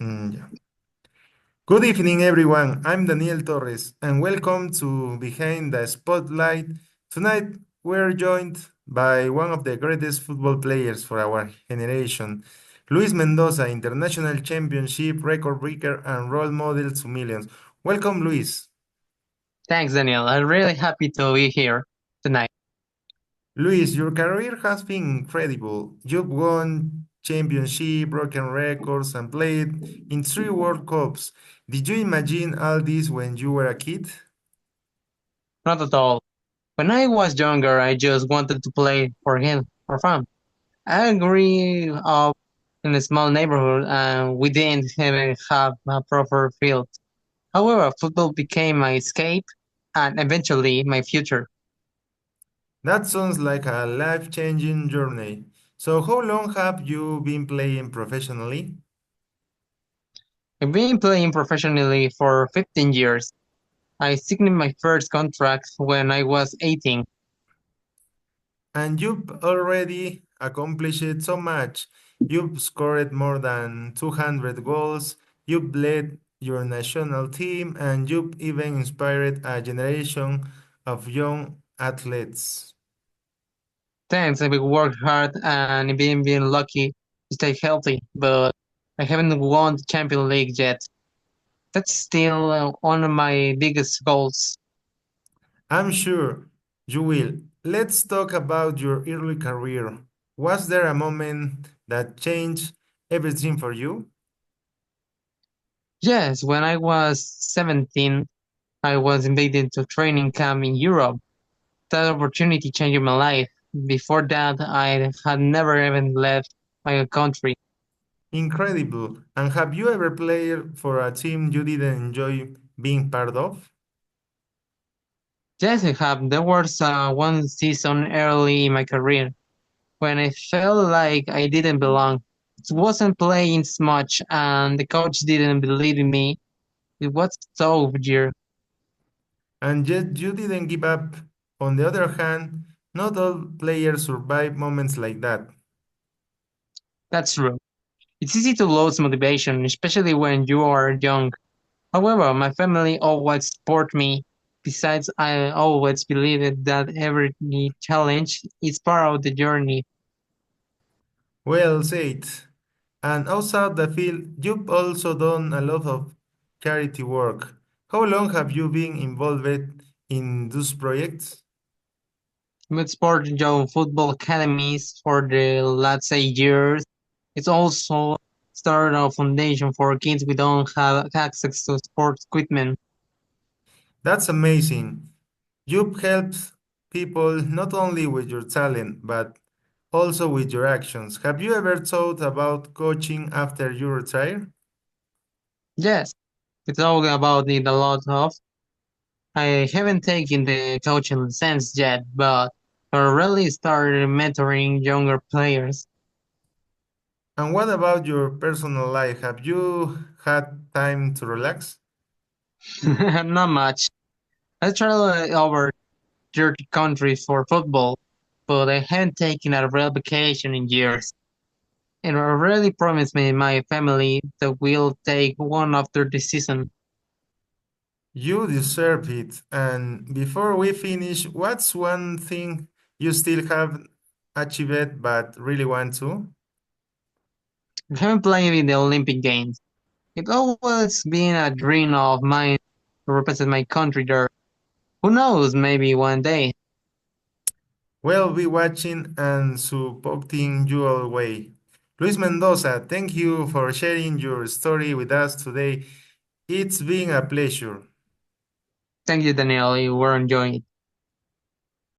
Yeah. Good evening, everyone. I'm Daniel Torres, and welcome to Behind the Spotlight. Tonight, we're joined by one of the greatest football players for our generation, Luis Mendoza, international championship record breaker and role model to millions. Welcome, Luis. Thanks, Daniel. I'm really happy to be here tonight. Luis, your career has been incredible. You've won championship, broken records, and played in three World Cups. Did you imagine all this when you were a kid? Not at all. When I was younger, I just wanted to play for him for fun. I grew up in a small neighborhood and we didn't even have a proper field. However, football became my escape and eventually my future. That sounds like a life-changing journey. So, how long have you been playing professionally? I've been playing professionally for 15 years. I signed my first contract when I was 18. And you've already accomplished so much. You've scored more than 200 goals, you've led your national team, and you've even inspired a generation of young athletes. Thanks, I've worked hard and been lucky to stay healthy, but I haven't won the Champions League yet. That's still one of my biggest goals. I'm sure you will. Let's talk about your early career. Was there a moment that changed everything for you? Yes, when I was 17, I was invited to training camp in Europe. That opportunity changed my life. Before that, I had never even left my country. Incredible. And have you ever played for a team you didn't enjoy being part of? Yes, I have. There was one season early in my career when I felt like I didn't belong. It wasn't playing as much, and the coach didn't believe in me. It was so weird. And yet you didn't give up. On the other hand, not all players survive moments like that. That's true. It's easy to lose motivation, especially when you are young. However, my family always support me. Besides, I always believed that every challenge is part of the journey. Well said. And outside the field, you've also done a lot of charity work. How long have you been involved in those projects? With sport young football academies for the last 8 years. It's also started a foundation for kids who don't have access to sports equipment. That's amazing. You've helped people not only with your talent, but also with your actions. Have you ever thought about coaching after you retire? Yes, it's all about it a lot of. I haven't taken the coaching license yet, but I already started mentoring younger players. And what about your personal life? Have you had time to relax? Not much. I traveled over 30 countries for football, but I haven't taken a real vacation in years. And I already promised me my family that we'll take one after the season. You deserve it. And before we finish, what's one thing you still haven't achieved but really want to? I haven't played in the Olympic Games. It's always been a dream of mine to represent my country there. Who knows, maybe one day. We'll be watching and supporting you all the way. Luis Mendoza, thank you for sharing your story with us today. It's been a pleasure. Thank you, Daniel. You were enjoying it.